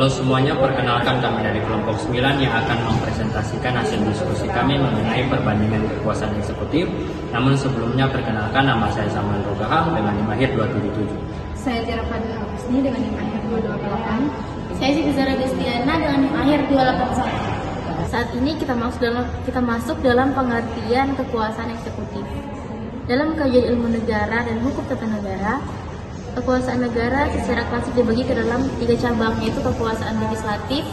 Halo semuanya, perkenalkan kami dari kelompok 9 yang akan mempresentasikan hasil diskusi kami mengenai perbandingan kekuasaan eksekutif. Namun sebelumnya perkenalkan, nama saya Samuel Rogahang dengan NIM akhir 277. Saya Tiara Fadila Husni dengan NIM akhir 228. Saya Siti Zara Destiana dengan NIM akhir 281. Saat ini kita masuk dalam pengertian kekuasaan eksekutif. Dalam kajian ilmu negara dan hukum tata negara, kekuasaan negara secara klasik dibagi ke dalam 3 cabang, yaitu kekuasaan legislatif,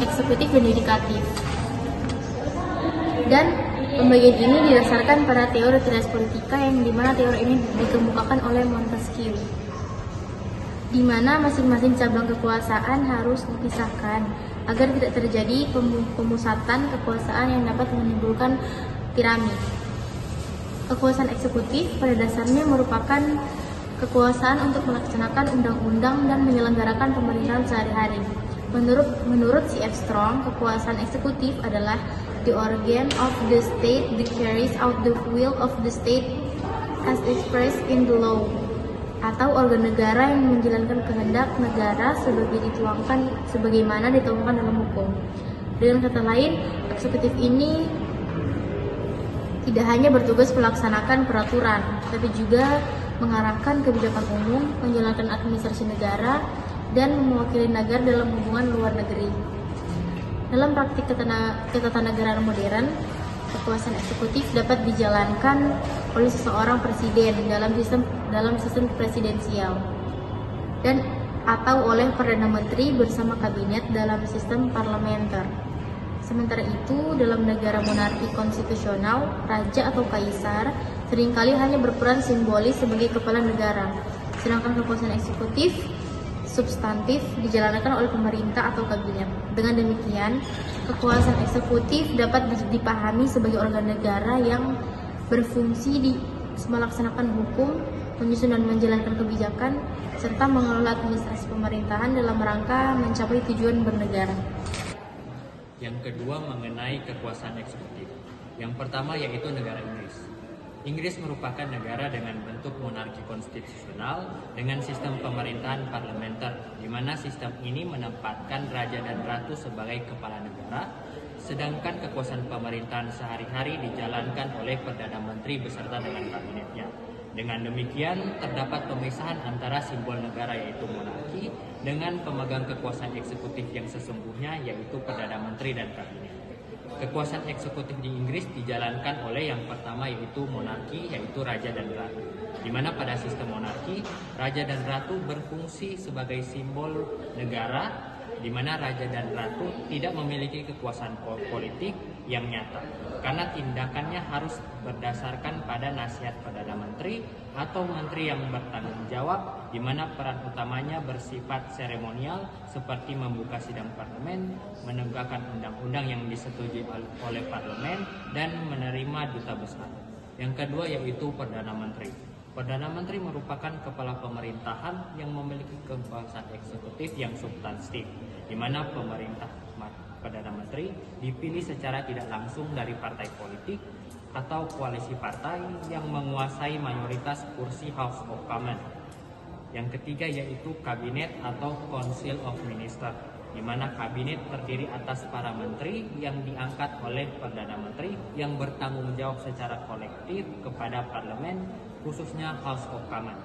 eksekutif, dan yudikatif. Dan pembagian ini didasarkan pada teori res politica yang dimana teori ini dikemukakan oleh Montesquieu, di mana masing-masing cabang kekuasaan harus dipisahkan agar tidak terjadi pemusatan kekuasaan yang dapat menimbulkan piramid. Kekuasaan eksekutif pada dasarnya merupakan kekuasaan untuk melaksanakan undang-undang dan menyelenggarakan pemerintahan sehari-hari. Menurut C.F. Strong, kekuasaan eksekutif adalah the organ of the state that carries out the will of the state as expressed in the law, atau organ negara yang menjalankan kehendak negara sebagaimana dituangkan dalam hukum. Dengan kata lain, eksekutif ini tidak hanya bertugas melaksanakan peraturan, tapi juga mengarahkan kebijakan umum, menjalankan administrasi negara, dan mewakili negara dalam hubungan luar negeri. Dalam praktik ketatanegaraan modern, kekuasaan eksekutif dapat dijalankan oleh seseorang presiden dalam sistem presidensial, dan atau oleh perdana menteri bersama kabinet dalam sistem parlementer. Sementara itu, dalam negara monarki konstitusional, raja atau kaisar seringkali hanya berperan simbolis sebagai kepala negara, sedangkan kekuasaan eksekutif substantif dijalankan oleh pemerintah atau kabinet. Dengan demikian, kekuasaan eksekutif dapat dipahami sebagai organ negara yang berfungsi di melaksanakan hukum, menyusun dan menjalankan kebijakan, serta mengelola administrasi pemerintahan dalam rangka mencapai tujuan bernegara. Yang kedua mengenai kekuasaan eksekutif. Yang pertama yaitu negara Inggris. Inggris merupakan negara dengan bentuk monarki konstitusional dengan sistem pemerintahan parlementer, di mana sistem ini menempatkan raja dan ratu sebagai kepala negara, sedangkan kekuasaan pemerintahan sehari-hari dijalankan oleh Perdana Menteri beserta dengan kabinetnya. Dengan demikian, terdapat pemisahan antara simbol negara yaitu monarki dengan pemegang kekuasaan eksekutif yang sesungguhnya yaitu Perdana Menteri dan kabinet. Kekuasaan eksekutif di Inggris dijalankan oleh yang pertama yaitu monarki, yaitu raja dan ratu. Di mana pada sistem monarki, raja dan ratu berfungsi sebagai simbol negara, di mana raja dan ratu tidak memiliki kekuasaan politik yang nyata, karena tindakannya harus berdasarkan pada nasihat Perdana Menteri atau menteri yang bertanggung jawab, di mana peran utamanya bersifat seremonial seperti membuka sidang parlemen, menegakkan undang-undang yang disetujui oleh parlemen, dan menerima duta besar. Yang kedua yaitu Perdana Menteri. Perdana Menteri merupakan kepala pemerintahan yang memiliki kekuasaan eksekutif yang substantif, di mana Perdana Menteri dipilih secara tidak langsung dari partai politik atau koalisi partai yang menguasai mayoritas kursi House of Commons. Yang ketiga yaitu kabinet atau Council of Ministers, di mana kabinet terdiri atas para menteri yang diangkat oleh Perdana Menteri yang bertanggung jawab secara kolektif kepada parlemen, khususnya House of Commons.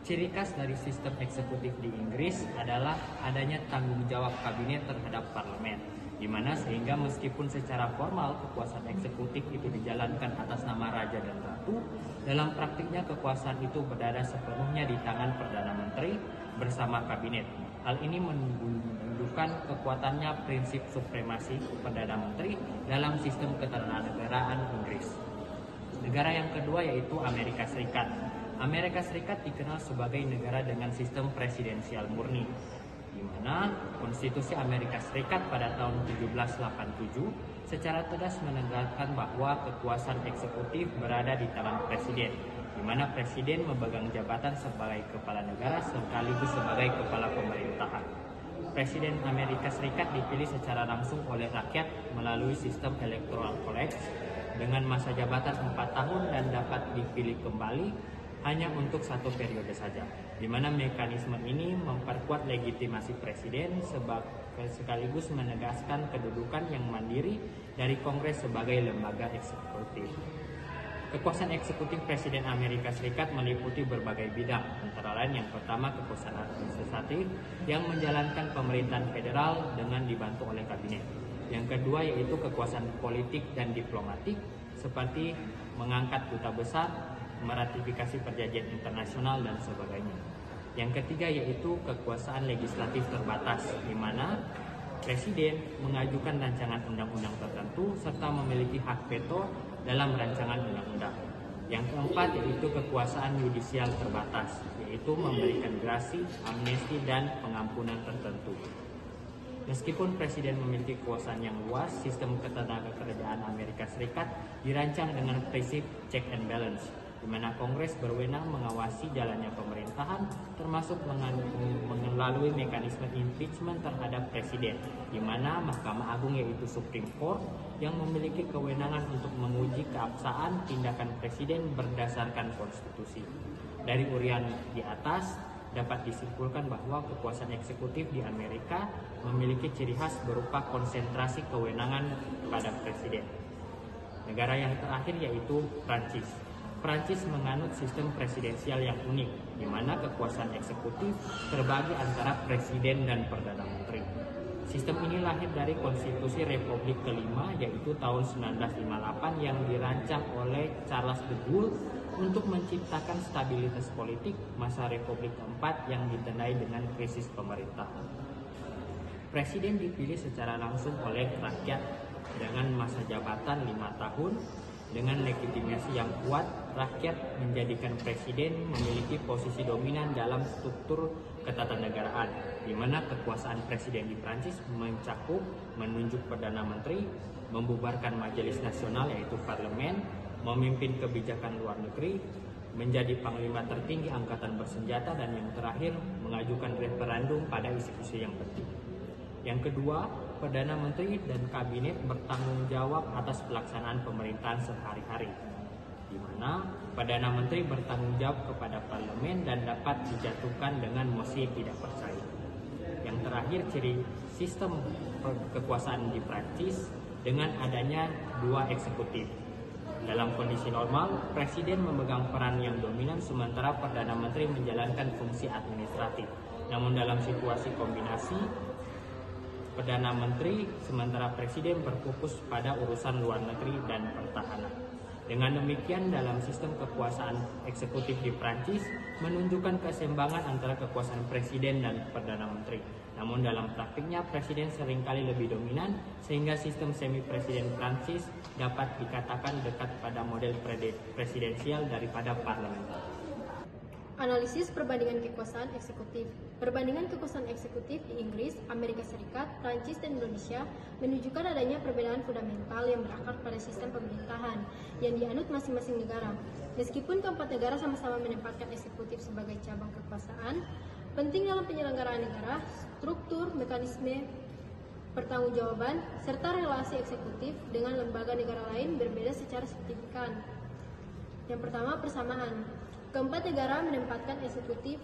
Ciri khas dari sistem eksekutif di Inggris adalah adanya tanggung jawab kabinet terhadap parlemen, di mana sehingga meskipun secara formal kekuasaan eksekutif itu dijalankan atas nama raja dan ratu, dalam praktiknya kekuasaan itu berada sepenuhnya di tangan Perdana Menteri bersama kabinet. Hal ini menunjukkan kekuatannya prinsip supremasi Perdana Menteri dalam sistem ketatanegaraan Inggris. Negara yang kedua yaitu Amerika Serikat. Amerika Serikat dikenal sebagai negara dengan sistem presidensial murni, di mana Konstitusi Amerika Serikat pada tahun 1787 secara tegas menegaskan bahwa kekuasaan eksekutif berada di tangan presiden, di mana presiden memegang jabatan sebagai kepala negara sekaligus sebagai kepala pemerintahan. Presiden Amerika Serikat dipilih secara langsung oleh rakyat melalui sistem electoral college dengan masa jabatan 4 tahun dan dapat dipilih kembali hanya untuk satu periode saja, di mana mekanisme ini memperkuat legitimasi presiden sekaligus menegaskan kedudukan yang mandiri dari Kongres sebagai lembaga eksekutif. Kekuasaan eksekutif Presiden Amerika Serikat meliputi berbagai bidang, antara lain yang pertama kekuasaan administratif yang menjalankan pemerintahan federal dengan dibantu oleh kabinet. Yang kedua yaitu kekuasaan politik dan diplomatik seperti mengangkat duta besar, meratifikasi perjanjian internasional dan sebagainya. Yang ketiga yaitu kekuasaan legislatif terbatas, di mana presiden mengajukan rancangan undang-undang tertentu serta memiliki hak veto dalam rancangan undang-undang. Yang keempat yaitu kekuasaan yudisial terbatas, yaitu memberikan gerasi, amnesti, dan pengampunan tertentu. Meskipun presiden memiliki kekuasaan yang luas, sistem ketenagakerjaan Amerika Serikat dirancang dengan prinsip check and balance, di mana Kongres berwenang mengawasi jalannya pemerintahan, termasuk melalui mekanisme impeachment terhadap presiden, di mana Mahkamah Agung yaitu Supreme Court yang memiliki kewenangan untuk menguji keabsahan tindakan presiden berdasarkan konstitusi. Dari urian di atas, dapat disimpulkan bahwa kekuasaan eksekutif di Amerika memiliki ciri khas berupa konsentrasi kewenangan pada presiden. Negara yang terakhir yaitu Prancis. Prancis menganut sistem presidensial yang unik, di mana kekuasaan eksekutif terbagi antara presiden dan perdana menteri. Sistem ini lahir dari Konstitusi Republik kelima, yaitu tahun 1958 yang dirancang oleh Charles de Gaulle untuk menciptakan stabilitas politik masa Republik keempat yang ditandai dengan krisis pemerintahan. Presiden dipilih secara langsung oleh rakyat dengan masa jabatan 5 tahun. Dengan legitimasi yang kuat, rakyat menjadikan presiden memiliki posisi dominan dalam struktur ketatanegaraan, di mana kekuasaan presiden di Prancis mencakup menunjuk perdana menteri, membubarkan majelis nasional yaitu parlemen, memimpin kebijakan luar negeri, menjadi panglima tertinggi angkatan bersenjata, dan yang terakhir mengajukan referendum pada isu-isu yang penting. Yang kedua, Perdana Menteri dan Kabinet bertanggung jawab atas pelaksanaan pemerintahan sehari-hari, di mana Perdana Menteri bertanggung jawab kepada parlemen dan dapat dijatuhkan dengan mosi tidak percaya. Yang terakhir, ciri sistem kekuasaan di Prancis dengan adanya 2 eksekutif. Dalam kondisi normal, presiden memegang peran yang dominan sementara Perdana Menteri menjalankan fungsi administratif. Namun dalam situasi kombinasi, Perdana Menteri sementara presiden berfokus pada urusan luar negeri dan pertahanan. Dengan demikian, dalam sistem kekuasaan eksekutif di Prancis menunjukkan keseimbangan antara kekuasaan presiden dan perdana menteri. Namun dalam praktiknya presiden seringkali lebih dominan sehingga sistem semi presiden Prancis dapat dikatakan dekat pada model presidensial daripada parlementer. Analisis perbandingan kekuasaan eksekutif. Perbandingan kekuasaan eksekutif di Inggris, Amerika Serikat, Prancis, dan Indonesia menunjukkan adanya perbedaan fundamental yang berakar pada sistem pemerintahan yang dianut masing-masing negara. Meskipun keempat negara sama-sama menempatkan eksekutif sebagai cabang kekuasaan, penting dalam penyelenggaraan negara, struktur, mekanisme pertanggungjawaban, serta relasi eksekutif dengan lembaga negara lain berbeda secara signifikan. Yang pertama, persamaan. Keempat negara menempatkan eksekutif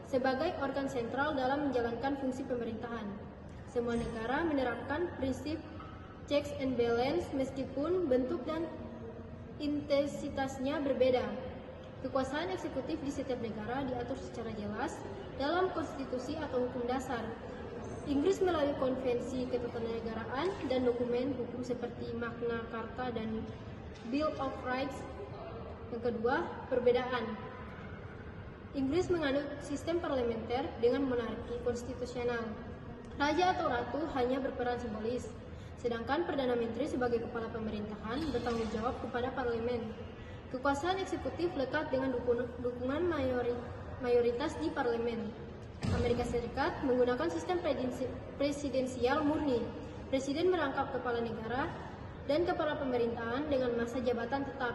sebagai organ sentral dalam menjalankan fungsi pemerintahan. Semua negara menerapkan prinsip checks and balance meskipun bentuk dan intensitasnya berbeda. Kekuasaan eksekutif di setiap negara diatur secara jelas dalam konstitusi atau hukum dasar. Inggris melalui konvensi ketatanegaraan dan dokumen hukum seperti Magna Carta dan Bill of Rights. Yang kedua, perbedaan. Inggris menganut sistem parlementer dengan monarki konstitusional. Raja atau ratu hanya berperan simbolis, sedangkan Perdana Menteri sebagai kepala pemerintahan bertanggung jawab kepada parlemen. Kekuasaan eksekutif lekat dengan dukungan mayoritas di parlemen. Amerika Serikat menggunakan sistem presidensial murni. Presiden merangkap kepala negara dan kepala pemerintahan dengan masa jabatan tetap.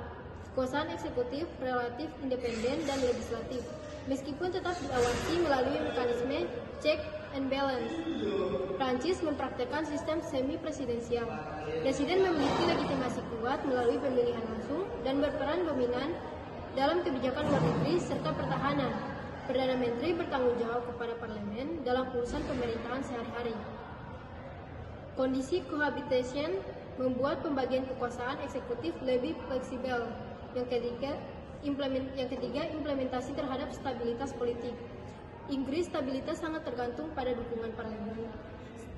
Kekuasaan eksekutif relatif independen dan legislatif, meskipun tetap diawasi melalui mekanisme check and balance. Prancis mempraktekkan sistem semi-presidensial. Presiden memiliki legitimasi kuat melalui pemilihan langsung dan berperan dominan dalam kebijakan luar negeri serta pertahanan. Perdana Menteri bertanggung jawab kepada parlemen dalam urusan pemerintahan sehari-hari. Kondisi cohabitation membuat pembagian kekuasaan eksekutif lebih fleksibel. Yang ketiga, implementasi terhadap stabilitas politik. Inggris stabilitas sangat tergantung pada dukungan parlemen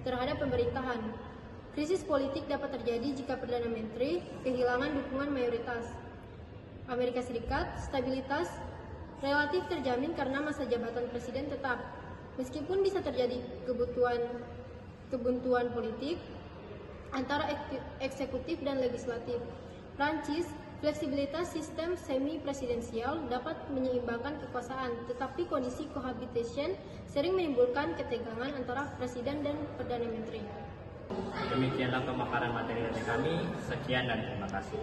terhadap pemerintahan. Krisis politik dapat terjadi jika Perdana Menteri kehilangan dukungan mayoritas. Amerika Serikat, stabilitas relatif terjamin karena masa jabatan presiden tetap. Meskipun bisa terjadi kebuntuan politik antara eksekutif dan legislatif. Prancis, fleksibilitas sistem semi-presidensial dapat menyeimbangkan kekuasaan, tetapi kondisi cohabitation sering menimbulkan ketegangan antara presiden dan Perdana Menteri. Demikianlah pemaparan materi dari kami. Sekian dan terima kasih.